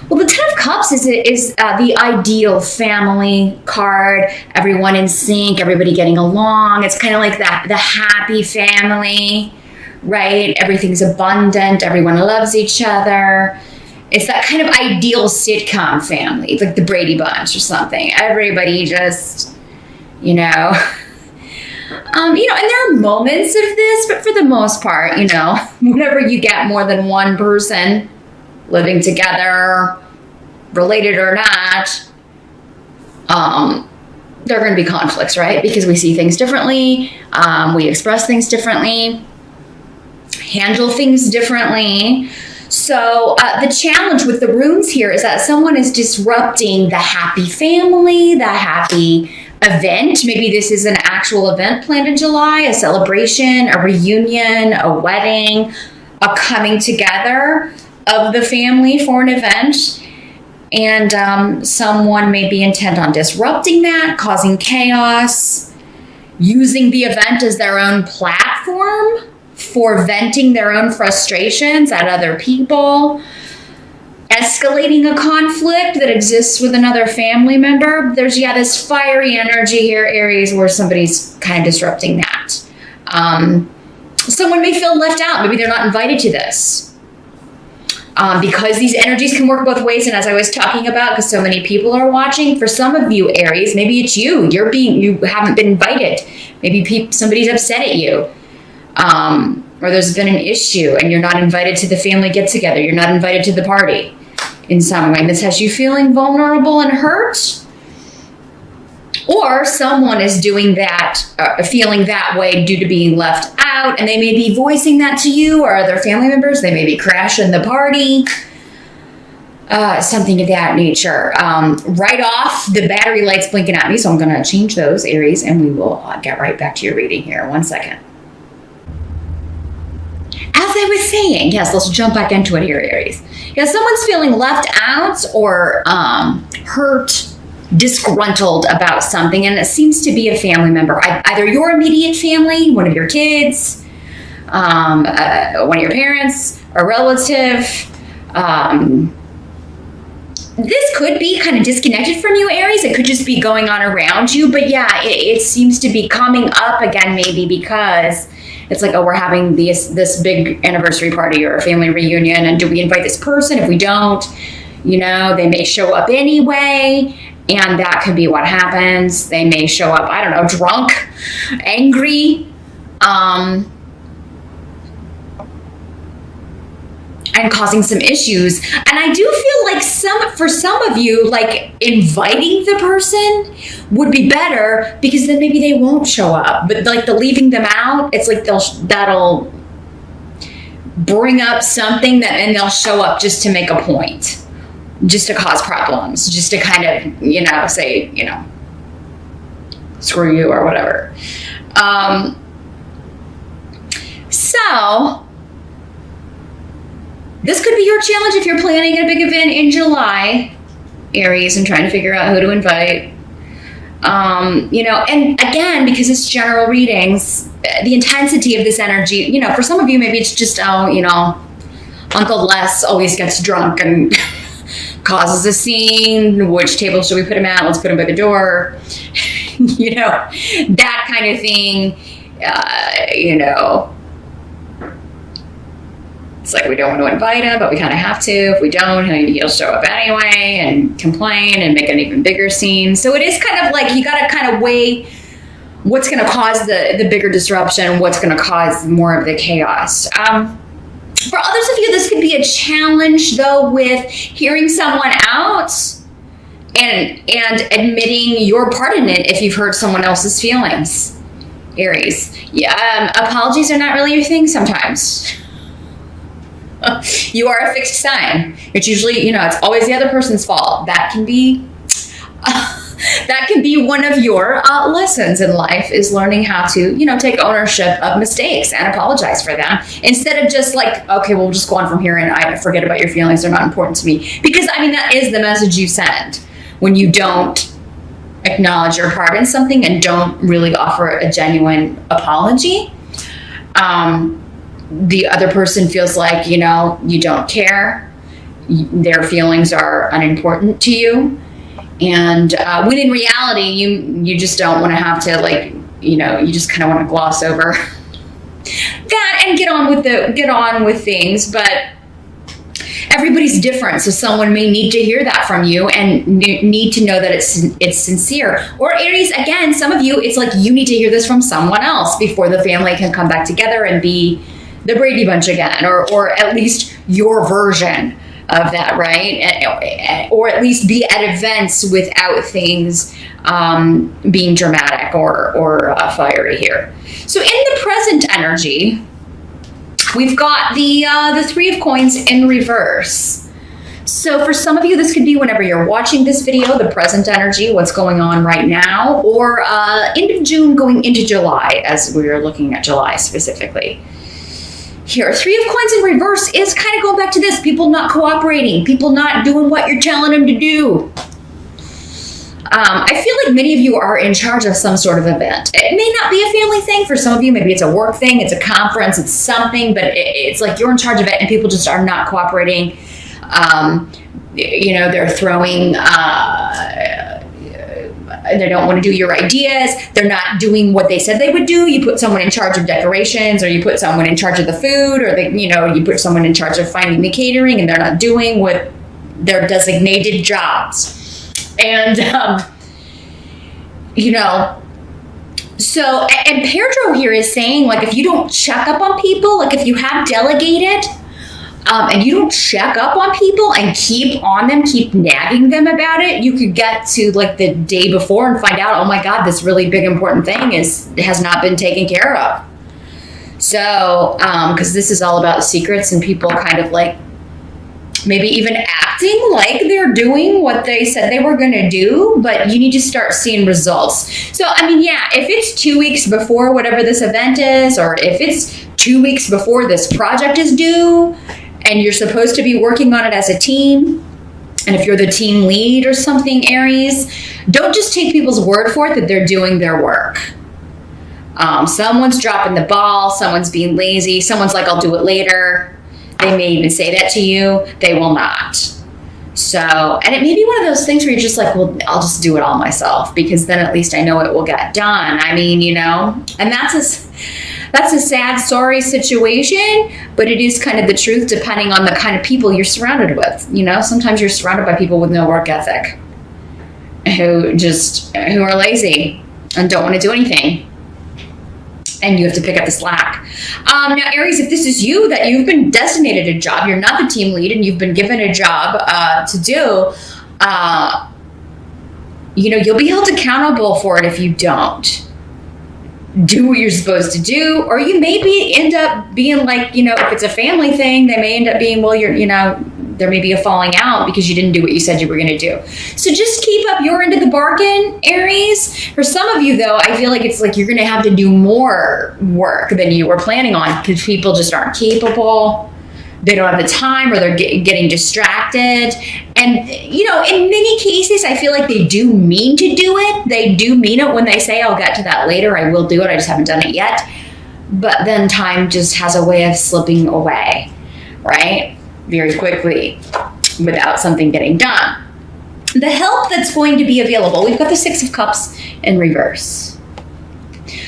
Well, the Ten of Cups is the ideal family card. Everyone in sync, everybody getting along. It's kind of like that, the happy family, right? Everything's abundant. Everyone loves each other. It's that kind of ideal sitcom family, like the Brady Bunch or something. Everybody just, you know, and there are moments of this, but for the most part, whenever you get more than one person living together, related or not, there are going to be conflicts, right? Because we see things differently, we express things differently, handle things differently. So the challenge with the runes here is that someone is disrupting the happy family, the happy event. Maybe this is an actual event planned in July, a celebration, a reunion, a wedding, a coming together of the family for an event. And someone may be intent on disrupting that, causing chaos, using the event as their own platform for venting their own frustrations at other people, escalating a conflict that exists with another family member. There's, this fiery energy here, Aries, where somebody's kind of disrupting that. Someone may feel left out. Maybe they're not invited to this. Because these energies can work both ways, and as I was talking about, because so many people are watching, for some of you, Aries, maybe it's you. You haven't been invited. Maybe somebody's upset at you. Or there's been an issue and you're not invited to the family get-together. You're not invited to the party in some way. This has you feeling vulnerable and hurt. Or someone is doing that, feeling that way due to being left out, and they may be voicing that to you or other family members. They may be crashing the party. Something of that nature. Right off, the battery light's blinking at me, so I'm going to change those, Aries, and we will get right back to your reading here. 1 second. As I was saying, yes, let's jump back into it here, Aries. Someone's feeling left out or hurt, disgruntled about something, and it seems to be a family member. Either your immediate family, one of your kids, one of your parents, a relative. This could be kind of disconnected from you, Aries. It could just be going on around you. But it seems to be coming up again, maybe because it's like, we're having this big anniversary party or a family reunion. And do we invite this person? If we don't, they may show up anyway. And that could be what happens. They may show up, I don't know, drunk, angry, and causing some issues. And I do feel like for some of you, like inviting the person would be better, because then maybe they won't show up. But like the leaving them out, it's like that'll bring up something and they'll show up just to make a point, just to cause problems, just to kind of, say, screw you or whatever. So this could be your challenge if you're planning a big event in July, Aries, and trying to figure out who to invite. And again, because it's general readings, the intensity of this energy, for some of you, maybe it's just, Uncle Les always gets drunk and causes a scene. Which table should we put him at? Let's put him by the door. That kind of thing, It's like we don't want to invite him, but we kind of have to. If we don't, he'll show up anyway and complain and make an even bigger scene. So it is kind of like you got to kind of weigh what's going to cause the bigger disruption, what's going to cause more of the chaos. For others of you, this could be a challenge, though, with hearing someone out and admitting your part in it if you've hurt someone else's feelings, Aries. Apologies are not really your thing sometimes. You are a fixed sign. It's usually, it's always the other person's fault. That can be one of your lessons in life, is learning how to, take ownership of mistakes and apologize for them, instead of just like, okay, we'll just go on from here and I forget about your feelings. They're not important to me. Because, that is the message you send when you don't acknowledge your part in something and don't really offer a genuine apology. The other person feels like, you don't care, their feelings are unimportant to you. And when in reality, you just don't want to have to, like, you just kind of want to gloss over that and get on with things. But everybody's different, so someone may need to hear that from you and need to know that it's sincere. Or Aries, again, some of you, it's like you need to hear this from someone else before the family can come back together and be the Brady Bunch again, or at least your version of that, right? Or at least be at events without things being dramatic or fiery here. So in the present energy, we've got the Three of Coins in reverse. So for some of you, this could be whenever you're watching this video, the present energy, what's going on right now, or end of June going into July, as we're looking at July specifically. Here, Three of Coins in reverse is kind of going back to this. People not cooperating. People not doing what you're telling them to do. I feel like many of you are in charge of some sort of event. It may not be a family thing. For some of you, maybe it's a work thing. It's a conference. It's something. But it's like you're in charge of it and people just are not cooperating. They're throwing... they don't want to do your ideas. They're not doing what they said they would do. You put someone in charge of decorations, or you put someone in charge of the food, or you put someone in charge of finding the catering, and they're not doing what their designated jobs. And, so, and Pedro here is saying, like, if you don't check up on people, like if you have delegated, and you don't check up on people and keep on them, keep nagging them about it, you could get to like the day before and find out, oh my God, this really big important thing has not been taken care of. So, because this is all about secrets and people kind of like maybe even acting like they're doing what they said they were going to do, but you need to start seeing results. So, I mean, yeah, if it's 2 weeks before whatever this event is, or if it's 2 weeks before this project is due, and you're supposed to be working on it as a team, and if you're the team lead or something, Aries, don't just take people's word for it that they're doing their work. Someone's dropping the ball, someone's being lazy, someone's like, I'll do it later. They may even say that to you. They will not. So, and it may be one of those things where you're just like, well, I'll just do it all myself, because then at least I know it will get done. I mean, and that's a sad, sorry situation, but it is kind of the truth depending on the kind of people you're surrounded with. Sometimes you're surrounded by people with no work ethic who are lazy and don't want to do anything. And you have to pick up the slack. Now, Aries, if this is you, that you've been designated a job, you're not the team lead, and you've been given a job to do, you'll be held accountable for it if you don't do what you're supposed to do. Or you maybe end up being like, if it's a family thing, they may end up being, well, there may be a falling out because you didn't do what you said you were going to do. So just keep up your end of the bargain, Aries. For some of you, though, I feel like it's like you're going to have to do more work than you were planning on because people just aren't capable. They don't have the time, or they're getting distracted. And, in many cases, I feel like they do mean to do it. They do mean it when they say, I'll get to that later. I will do it. I just haven't done it yet. But then time just has a way of slipping away, right? Very quickly without something getting done. The help that's going to be available, we've got the Six of Cups in reverse.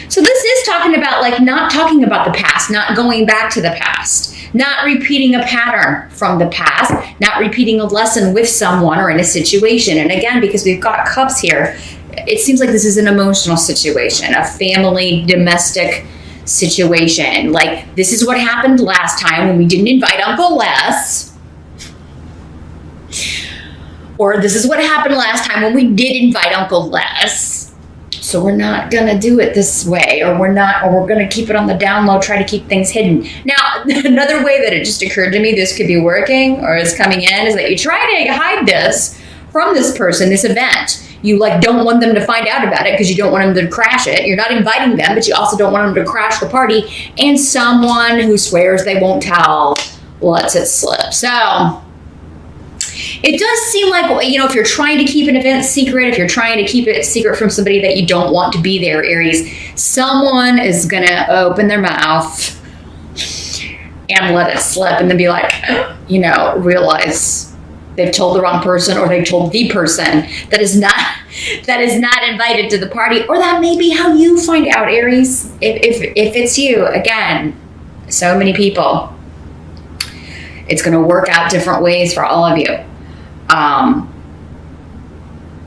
So this is talking about like not talking about the past, not going back to the past, not repeating a pattern from the past, not repeating a lesson with someone or in a situation. And again, because we've got cups here, it seems like this is an emotional situation, a family, domestic situation. Like, this is what happened last time when we didn't invite Uncle Les. Or this is what happened last time when we did invite Uncle Les. So we're not going to do it this way, or we're going to keep it on the down low, try to keep things hidden. Now, another way that it just occurred to me this could be working or is coming in is that you try to hide this from this person, this event. You don't want them to find out about it because you don't want them to crash it. You're not inviting them, but you also don't want them to crash the party. And someone who swears they won't tell lets it slip. So it does seem like, if you're trying to keep an event secret, if you're trying to keep it secret from somebody that you don't want to be there, Aries, someone is going to open their mouth and let it slip and then be like, realize they've told the wrong person, or they've told the person that is not invited to the party, or that may be how you find out, Aries. If it's you, again, so many people, it's going to work out different ways for all of you.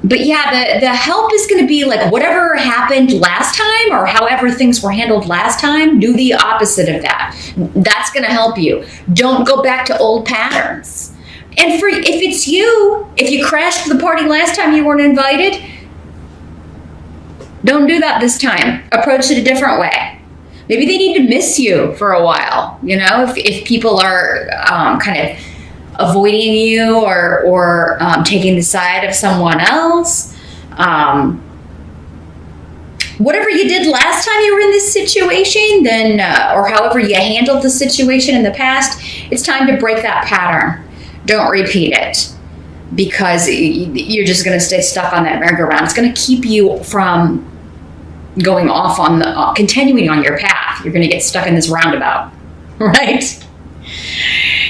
But yeah, the help is going to be like whatever happened last time, or however things were handled last time, do the opposite of that. That's going to help you. Don't go back to old patterns. And if it's you, if you crashed the party last time you weren't invited, don't do that this time. Approach it a different way. Maybe they need to miss you for a while. If people are kind of avoiding you or taking the side of someone else. Whatever you did last time you were in this situation, then or however you handled the situation in the past, it's time to break that pattern. Don't repeat it, because you're just going to stay stuck on that merry-go-round. It's going to keep you from going off on continuing on your path. You're going to get stuck in this roundabout, right?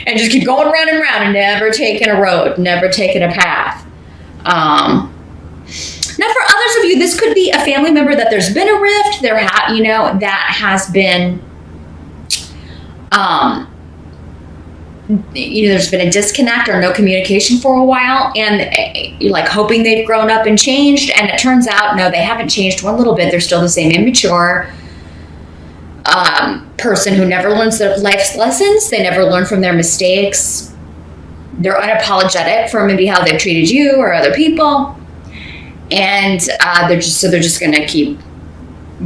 And just keep going round and round and never taking a road, never taking a path. Now, for others of you, this could be a family member that there's been a rift. That has been, there's been a disconnect or no communication for a while, and you're like hoping they've grown up and changed, and it turns out, no, they haven't changed one little bit. They're still the same immature person who never learns their life's lessons. They never learn from their mistakes. They're unapologetic for maybe how they've treated you or other people, and they're just going to keep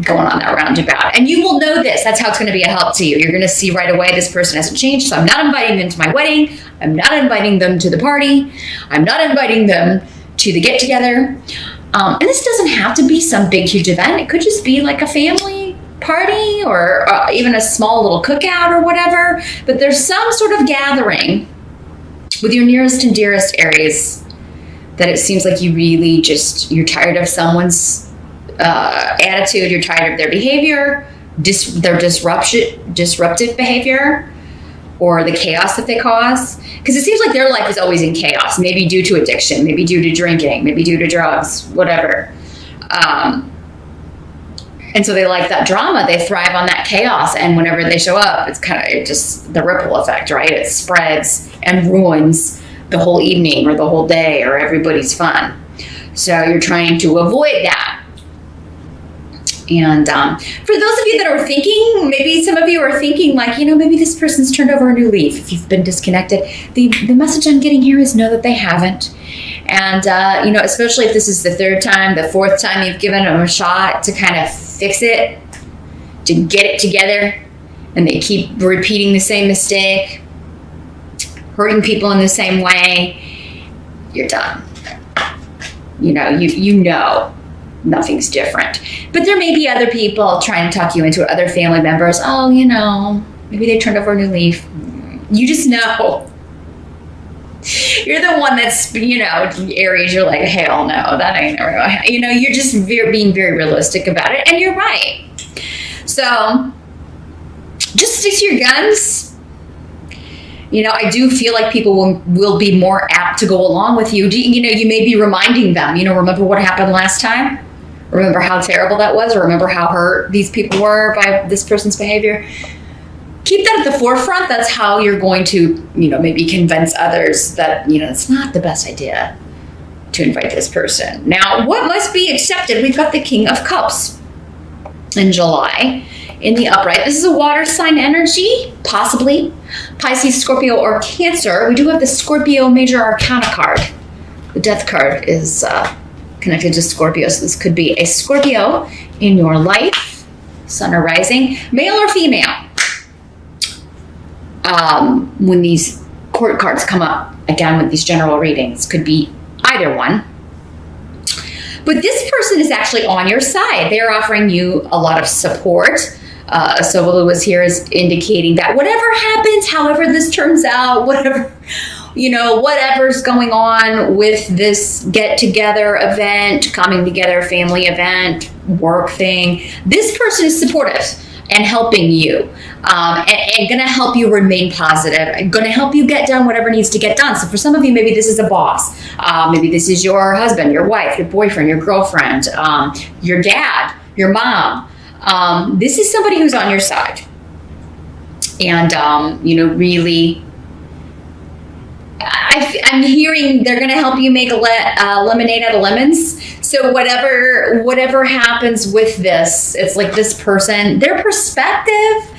going on that roundabout. And you will know this. That's how it's going to be a help to you. You're going to see right away this person hasn't changed, so I'm not inviting them to my wedding. I'm not inviting them to the party. I'm not inviting them to the get-together. And this doesn't have to be some big, huge event. It could just be like a family party, or even a small little cookout or whatever. But there's some sort of gathering with your nearest and dearest Aries that it seems like you're tired of someone's attitude. You're tired of their behavior, their disruptive behavior, or the chaos that they cause. Because it seems like their life is always in chaos, maybe due to addiction, maybe due to drinking, maybe due to drugs, whatever. And so they like that drama. They thrive on that chaos. And whenever they show up, it's just the ripple effect, right? It spreads and ruins the whole evening or the whole day or everybody's fun. So you're trying to avoid that. And for those of you that are thinking, maybe some of you are thinking like, maybe this person's turned over a new leaf. If you've been disconnected, the message I'm getting here is no, that they haven't. And, especially if this is the third time, the fourth time you've given them a shot to kind of fix it, to get it together, and they keep repeating the same mistake, hurting people in the same way, you're done. You know nothing's different. But there may be other people trying to talk you into it, other family members. Oh, maybe they turned over a new leaf. You just know. You're the one that's, Aries, you're like, hell no, that ain't right. You're just being very realistic about it, and you're right. So just stick to your guns. I do feel like people will be more apt to go along with you. You may be reminding them, remember what happened last time? Remember how terrible that was? Or remember how hurt these people were by this person's behavior? Keep that at the forefront. That's how you're going to, maybe convince others that, it's not the best idea to invite this person. Now, what must be accepted? We've got the King of Cups in July in the upright. This is a water sign energy, possibly Pisces, Scorpio, or Cancer. We do have the Scorpio Major Arcana card. The Death card is connected to Scorpio, so this could be a Scorpio in your life, sun or rising, male or female. When these court cards come up, again, with these general readings, could be either one. But this person is actually on your side. They're offering you a lot of support. So what Lewis here is indicating that whatever happens, however this turns out, whatever's going on with this get-together event, coming together, family event, work thing, this person is supportive. and helping you, and going to help you remain positive, and going to help you get done whatever needs to get done. So for some of you, maybe this is a boss. Maybe this is your husband, your wife, your boyfriend, your girlfriend, your dad, your mom. This is somebody who's on your side. And, really, I'm hearing they're going to help you make a lemonade out of lemons. So whatever happens with this, it's like this person, their perspective,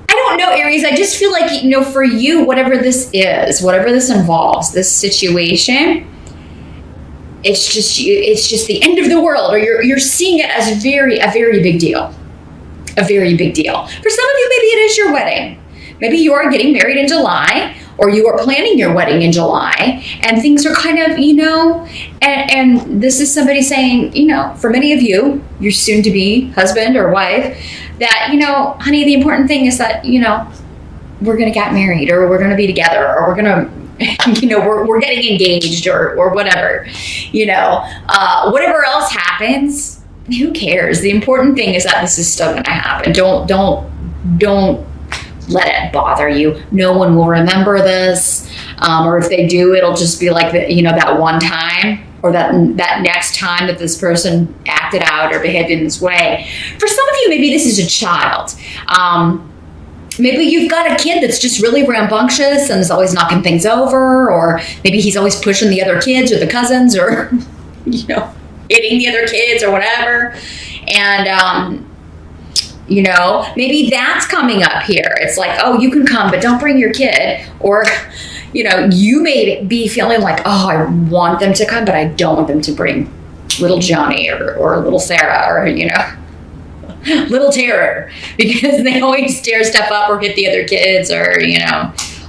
I don't know, Aries, I just feel like, for you, whatever this is, whatever this involves, this situation, it's just the end of the world, or you're seeing it as a very big deal. A very big deal. For some of you, maybe it is your wedding. Maybe you are getting married in July, or you are planning your wedding in July, and things are kind of, and this is somebody saying, for many of you, your soon-to-be husband or wife, that, honey, the important thing is that, we're going to get married, or we're going to be together, or we're going to, we're getting engaged, or whatever, whatever else happens, who cares? The important thing is that this is still going to happen. Don't let it bother you. No one will remember this, or if they do, it'll just be like that one time, or that next time that this person acted out or behaved in this way. For some of you, maybe this is a child. Maybe you've got a kid that's just really rambunctious and is always knocking things over, or maybe he's always pushing the other kids or the cousins, or hitting the other kids or whatever. And maybe that's coming up here. It's like, oh, you can come, but don't bring your kid. Or, you may be feeling like, oh, I want them to come, but I don't want them to bring little Johnny or little Sarah, or, little Terror, because they always tear stuff up or hit the other kids, or,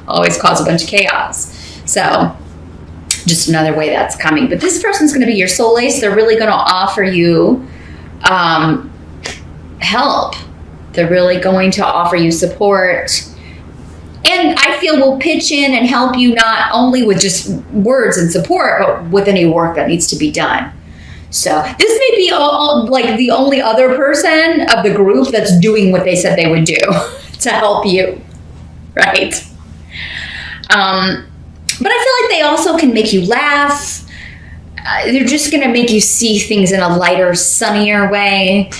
always cause a bunch of chaos. So just another way that's coming. But this person's going to be your soul ace. They're really going to offer you help. They're really going to offer you support. And I feel will pitch in and help you not only with just words and support, but with any work that needs to be done. So this may be like the only other person of the group that's doing what they said they would do to help you, right? But I feel like they also can make you laugh. They're just going to make you see things in a lighter, sunnier way.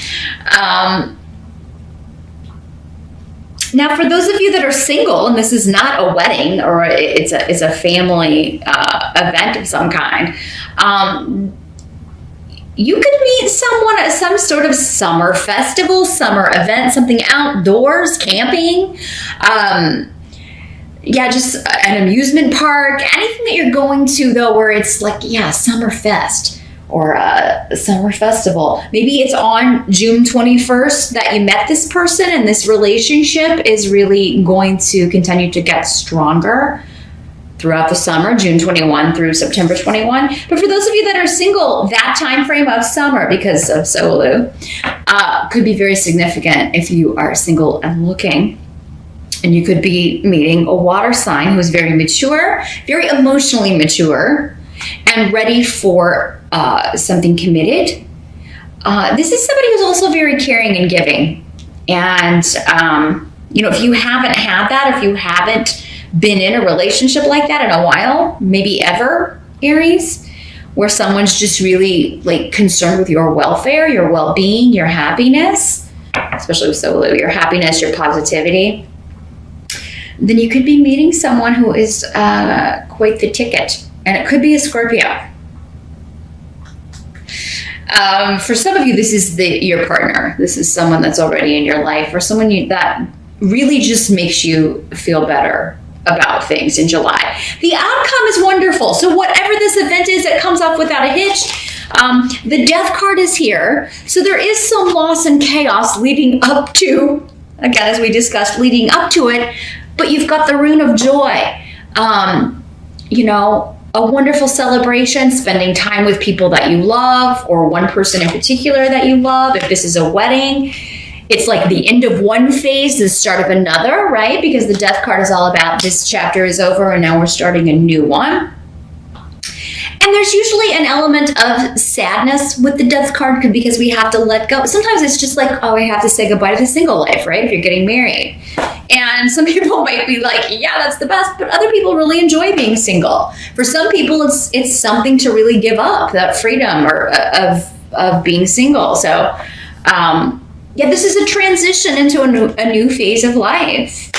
Now, for those of you that are single, and this is not a wedding, or it's a family event of some kind, you could meet someone at some sort of summer festival, summer event, something outdoors, camping. Just an amusement park, anything that you're going to, though, where it's like, summer fest or a summer festival. Maybe it's on June 21st that you met this person, and this relationship is really going to continue to get stronger throughout the summer, June 21 through September 21. But for those of you that are single, that time frame of summer, because of Solu, could be very significant if you are single and looking. And you could be meeting a water sign who's very mature, very emotionally mature, and ready for something committed. This is somebody who's also very caring and giving. And, if you haven't had that, if you haven't been in a relationship like that in a while, maybe ever, Aries, where someone's just really like concerned with your welfare, your well-being, your happiness, especially with Solu, your happiness, your positivity, then you could be meeting someone who is quite the ticket. And it could be a Scorpio. For some of you, this is your partner. This is someone that's already in your life, or someone that really just makes you feel better about things in July. The outcome is wonderful. So whatever this event is, it comes off without a hitch. The death card is here. So there is some loss and chaos leading up to, again, as we discussed, leading up to it. But you've got the rune of joy. A wonderful celebration, spending time with people that you love, or one person in particular that you love. If this is a wedding, it's like the end of one phase, the start of another, right? Because the death card is all about this chapter is over and now we're starting a new one. And And there's usually an element of sadness with the death card because we have to let go. Sometimes it's just like, oh, I have to say goodbye to the single life, right? If you're getting married. And some people might be like, yeah, that's the best. But other people really enjoy being single. For some people, it's something to really give up, that freedom of being single. So, yeah, this is a transition into a new phase of life.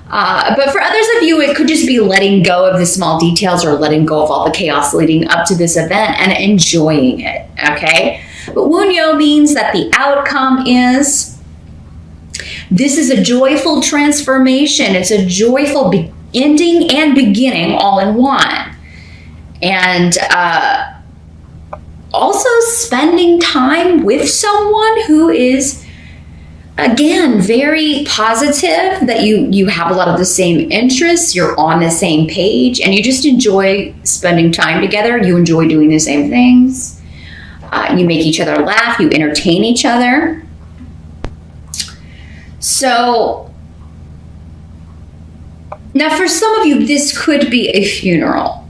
But for others of you, it could just be letting go of the small details or letting go of all the chaos leading up to this event and enjoying it, okay? But Wunyo means that the outcome is, this is a joyful transformation. It's a joyful ending and beginning all in one. And also spending time with someone who is, again, very positive, that you have a lot of the same interests, you're on the same page, and you just enjoy spending time together. You enjoy doing the same things. You make each other laugh. You entertain each other. So, now for some of you, this could be a funeral.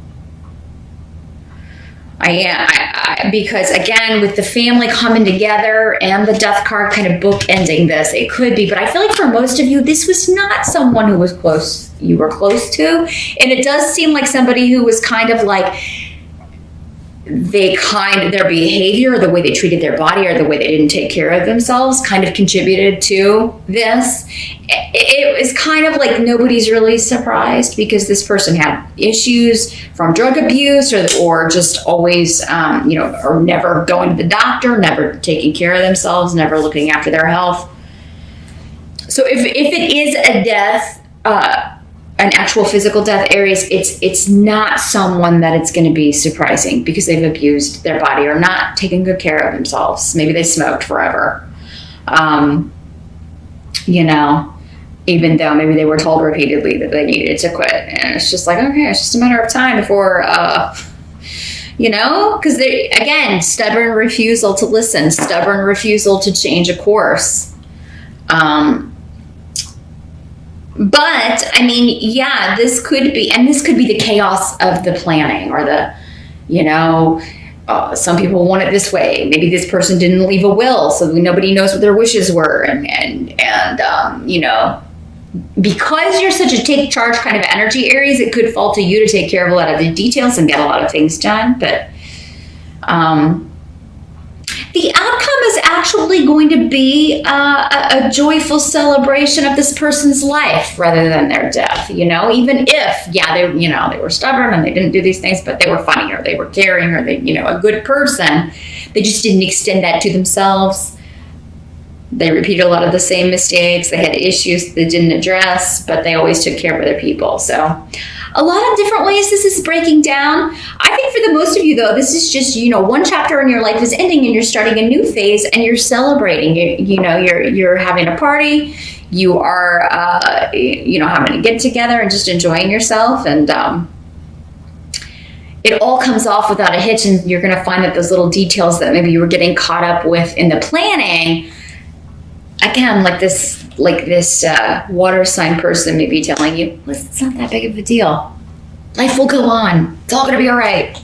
Because again, with the family coming together and the death card kind of bookending this, it could be. But I feel like for most of you, this was not someone who was close, you were close to. And it does seem like somebody who was kind of like, their behavior, or the way they treated their body, or the way they didn't take care of themselves kind of contributed to this. It was kind of like nobody's really surprised because this person had issues from drug abuse or just always, or never going to the doctor, never taking care of themselves, never looking after their health. So if it is a death, an actual physical death, Aries, it's not someone that it's going to be surprising because they've abused their body or not taken good care of themselves. Maybe they smoked forever. Even though maybe they were told repeatedly that they needed to quit. And it's just like, okay, it's just a matter of time before, because they, again, stubborn refusal to listen, stubborn refusal to change a course. But I mean, yeah, this could be the chaos of the planning or some people want it this way. Maybe this person didn't leave a will, so nobody knows what their wishes were. And because you're such a take charge kind of energy, Aries, it could fall to you to take care of a lot of the details and get a lot of things done. But the outcome is actually going to be a joyful celebration of this person's life rather than their death, even if, they were stubborn and they didn't do these things, but they were funny or they were caring or they, a good person. They just didn't extend that to themselves. They repeated a lot of the same mistakes. They had issues they didn't address, but they always took care of other people. So a lot of different ways this is breaking down. I think for the most of you, though, this is just, one chapter in your life is ending and you're starting a new phase and you're celebrating. You're having a party. You are, having a get together and just enjoying yourself. And it all comes off without a hitch. And you're going to find that those little details that maybe you were getting caught up with in the planning, again, like this water sign person may be telling you, listen, it's not that big of a deal. Life will go on. It's all going to be all right.